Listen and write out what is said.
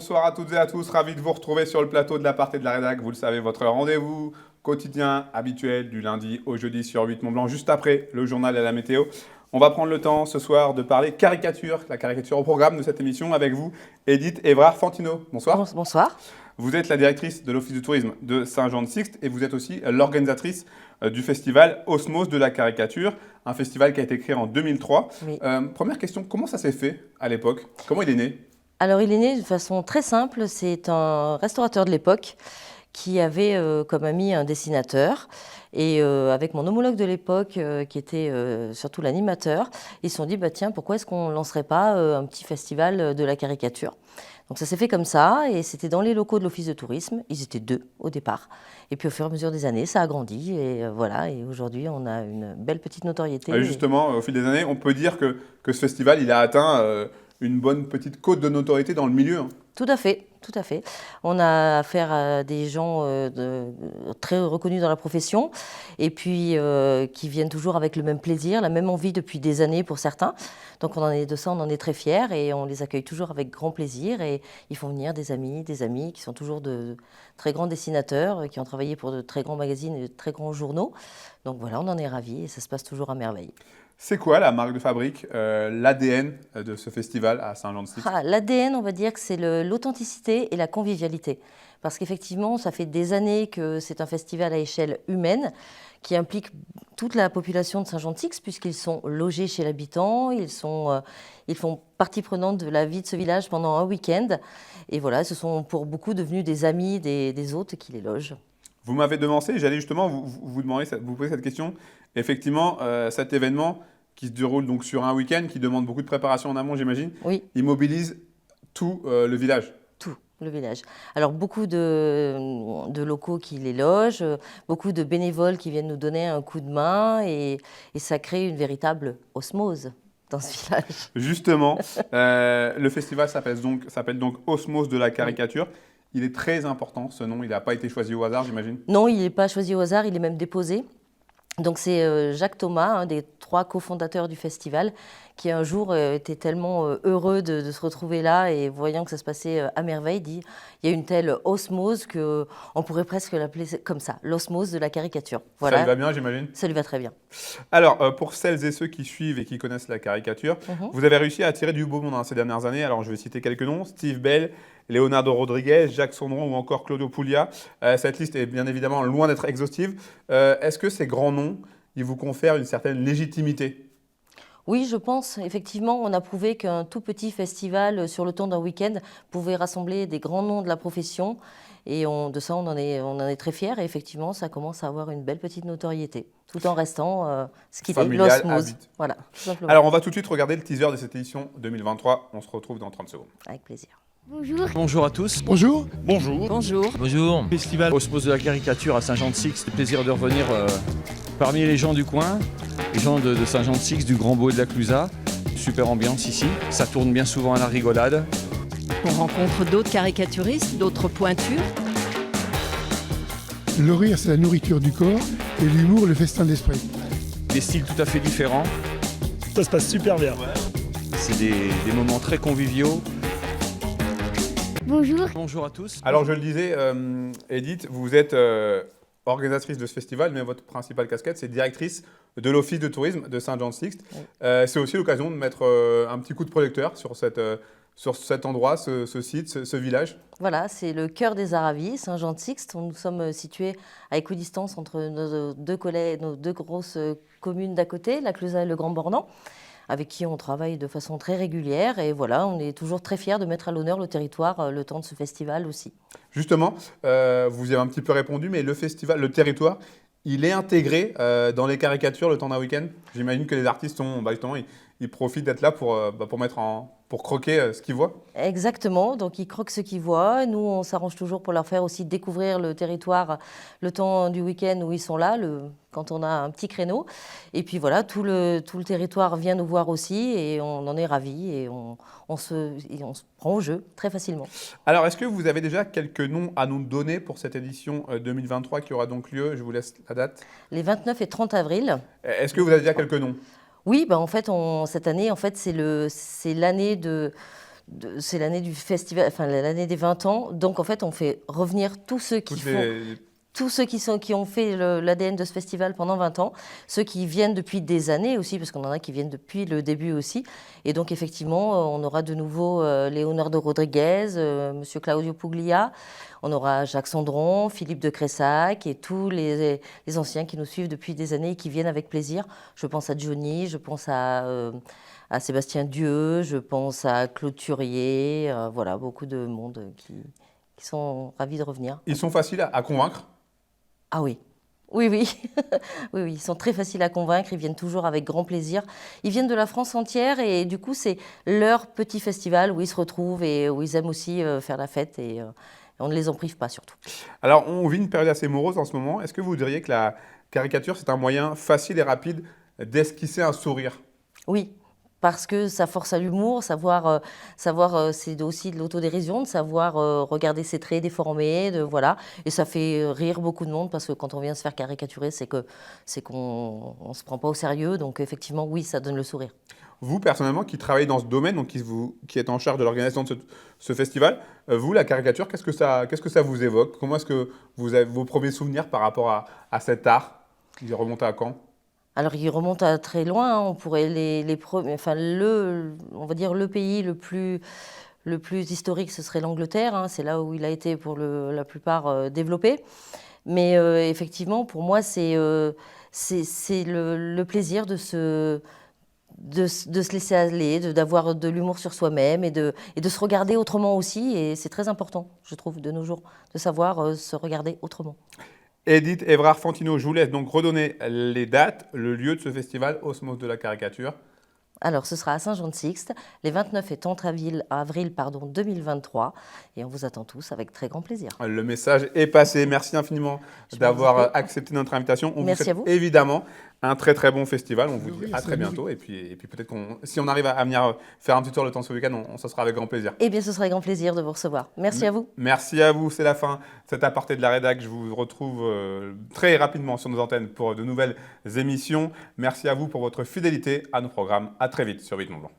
bonsoir à toutes et à tous. Ravi de vous retrouver sur le plateau de l'Apart et de la Rédac. Vous le savez, votre rendez-vous quotidien habituel du lundi au jeudi sur 8 Mont-Blanc, juste après le journal et la météo. On va prendre le temps ce soir de parler caricature, la caricature au programme de cette émission avec vous, Edith Évrard-Fantino. Bonsoir. Bonsoir. Vous êtes la directrice de l'Office de tourisme de Saint-Jean-de-Sixte et vous êtes aussi l'organisatrice du festival Osmose de la caricature, un festival qui a été créé en 2003. Oui. Première question, comment ça s'est fait à l'époque? Comment il est né? Alors, il est né de façon très simple. C'est un restaurateur de l'époque qui avait comme ami un dessinateur. Et avec mon homologue de l'époque, qui était surtout l'animateur, ils se sont dit, bah, tiens, pourquoi est-ce qu'on ne lancerait pas un petit festival de la caricature? Donc ça s'est fait comme ça, et c'était dans les locaux de l'Office de tourisme. Ils étaient 2 au départ. Et puis au fur et à mesure des années, ça a grandi. Et voilà, et aujourd'hui, on a une belle petite notoriété. Justement, au fil des années, on peut dire que ce festival, il a atteint une bonne petite cote de notoriété dans le milieu. Tout à fait, tout à fait. On a affaire à des gens très reconnus dans la profession et puis qui viennent toujours avec le même plaisir, la même envie depuis des années pour certains. Donc on en est très fiers et on les accueille toujours avec grand plaisir et ils font venir des amis qui sont toujours de très grands dessinateurs, qui ont travaillé pour de très grands magazines et de très grands journaux. Donc voilà, on en est ravis et ça se passe toujours à merveille. C'est quoi la marque de fabrique, l'ADN de ce festival à Saint-Jean-de-Sixte? L'ADN, on va dire que c'est l'authenticité et la convivialité. Parce qu'effectivement, ça fait des années que c'est un festival à échelle humaine qui implique toute la population de Saint-Jean-de-Sixte puisqu'ils sont logés chez l'habitant, ils font partie prenante de la vie de ce village pendant un week-end. Et voilà, ce sont pour beaucoup devenus des amis des hôtes qui les logent. Vous m'avez devancé, j'allais justement vous poser cette question. Effectivement, cet événement qui se déroule donc sur un week-end, qui demande beaucoup de préparation en amont, j'imagine, oui. Il mobilise tout le village. Tout le village. Alors beaucoup de locaux qui les logent, beaucoup de bénévoles qui viennent nous donner un coup de main et ça crée une véritable osmose dans ce village. Justement, le festival s'appelle donc Osmose de la caricature. Il est très important, ce nom. Il n'a pas été choisi au hasard, j'imagine? Non, il n'est pas choisi au hasard, il est même déposé. Donc c'est Jacques Thomas, un des 3 cofondateurs du festival, qui un jour était tellement heureux de se retrouver là et voyant que ça se passait à merveille, dit il y a une telle osmose qu'on pourrait presque l'appeler comme ça, l'osmose de la caricature. Voilà. Ça lui va bien, j'imagine? Ça lui va très bien. Alors, pour celles et ceux qui suivent et qui connaissent la caricature, vous avez réussi à attirer du beau monde dans ces dernières années. Alors, je vais citer quelques noms: Steve Bell, Leonardo Rodriguez, Jacques Sondron ou encore Claudio Puglia. Cette liste est bien évidemment loin d'être exhaustive. Est-ce que ces grands noms, ils vous confèrent une certaine légitimité? Oui, je pense. Effectivement, on a prouvé qu'un tout petit festival sur le temps d'un week-end pouvait rassembler des grands noms de la profession. Et de ça, on en est très fiers. Et effectivement, ça commence à avoir une belle petite notoriété, tout en restant ce qui est l'osmose. Voilà, tout simplement. Alors, on va tout de suite regarder le teaser de cette édition 2023. On se retrouve dans 30 secondes. Avec plaisir. Bonjour. Bonjour à tous. Bonjour. Bonjour. Bonjour. Bonjour. Festival Osmose de la caricature à Saint-Jean-de-Sixte. Plaisir de revenir parmi les gens du coin, les gens de Saint-Jean-de-Sixte, du Grand Beau et de la Clusaz. Super ambiance ici. Ça tourne bien souvent à la rigolade. On rencontre d'autres caricaturistes, d'autres pointures. Le rire, c'est la nourriture du corps et l'humour, le festin de l'esprit. Des styles tout à fait différents. Ça se passe super bien. C'est des moments très conviviaux. Bonjour. Bonjour à tous. Alors, je le disais, Edith, vous êtes organisatrice de ce festival, mais votre principale casquette, c'est directrice de l'Office de tourisme de Saint-Jean-de-Sixte. Oui. C'est aussi l'occasion de mettre un petit coup de projecteur sur cet endroit, ce site, ce village. Voilà, c'est le cœur des Aravis, Saint-Jean-de-Sixte. Nous sommes situés à équidistance entre nos deux grosses communes d'à côté, la Clusaz et le Grand Bornand, avec qui on travaille de façon très régulière. Et voilà, on est toujours très fiers de mettre à l'honneur le territoire le temps de ce festival aussi. Justement, vous y avez un petit peu répondu, mais le territoire, il est intégré dans les caricatures le temps d'un week-end. J'imagine que les artistes justement, ils profitent d'être là pour croquer ce qu'ils voient. Exactement, donc ils croquent ce qu'ils voient. Nous, on s'arrange toujours pour leur faire aussi découvrir le territoire le temps du week-end où ils sont là, quand on a un petit créneau. Et puis voilà, tout le territoire vient nous voir aussi et on en est ravis et on se prend au jeu très facilement. Alors, est-ce que vous avez déjà quelques noms à nous donner pour cette édition 2023 qui aura donc lieu? Je vous laisse la date. Les 29 et 30 avril. Est-ce que vous avez déjà quelques noms? Oui, en fait, cette année, c'est l'année de c'est l'année du festival, enfin l'année des 20 ans. Donc en fait, on fait revenir tous ceux qui qui ont fait l'ADN de ce festival pendant 20 ans, ceux qui viennent depuis des années aussi, parce qu'on en a qui viennent depuis le début aussi. Et donc effectivement, on aura de nouveau Leonardo Rodriguez, Monsieur Claudio Puglia, on aura Jacques Sandron, Philippe de Cressac et tous les anciens qui nous suivent depuis des années et qui viennent avec plaisir. Je pense à Johnny, je pense à Sébastien Dieu, je pense à Claude Turier, voilà, beaucoup de monde qui sont ravis de revenir. Ils sont faciles à convaincre? Ah oui, oui, oui. Oui, oui, ils sont très faciles à convaincre, ils viennent toujours avec grand plaisir. Ils viennent de la France entière et du coup, c'est leur petit festival où ils se retrouvent et où ils aiment aussi faire la fête et on ne les en prive pas surtout. Alors, on vit une période assez morose en ce moment. Est-ce que vous diriez que la caricature, c'est un moyen facile et rapide d'esquisser un sourire? Oui, parce que ça force à l'humour, c'est aussi de l'autodérision, de savoir regarder ses traits déformés, voilà. Et ça fait rire beaucoup de monde parce que quand on vient se faire caricaturer, c'est qu'on ne se prend pas au sérieux. Donc effectivement, oui, ça donne le sourire. Vous, personnellement, qui travaillez dans ce domaine, donc qui êtes en charge de l'organisation de ce festival, vous, la caricature, qu'est-ce que ça vous évoque? Comment est-ce que vous avez vos premiers souvenirs par rapport à cet art? Il remonte à quand? Alors, il remonte à très loin, hein. On pourrait enfin, on va dire le pays le plus historique, ce serait l'Angleterre, hein. C'est là où il a été pour la plupart développé. Mais effectivement, pour moi, c'est le plaisir de se laisser aller, d'avoir de l'humour sur soi-même et de se regarder autrement aussi. Et c'est très important, je trouve, de nos jours, de savoir se regarder autrement. Edith Évrard-Fantino, je vous laisse donc redonner les dates, le lieu de ce festival, Osmose de la caricature. Alors, ce sera à Saint-Jean-de-Sixte, les 29 et 30 avril 2023. Et on vous attend tous avec très grand plaisir. Le message est passé. Merci infiniment d'avoir accepté notre invitation. On Merci vous à vous. souhaite évidemment un très très bon festival. On vous dit Oui, à ça très nous- bientôt. Et puis peut-être si on arrive à venir faire un petit tour le temps ce week-end, ça sera avec grand plaisir. Eh bien, ce sera avec grand plaisir de vous recevoir. Merci à vous. Merci à vous. C'est la fin de cet aparté de la rédac. Je vous retrouve très rapidement sur nos antennes pour de nouvelles émissions. Merci à vous pour votre fidélité à nos programmes. À très vite sur Vite Mont Blanc.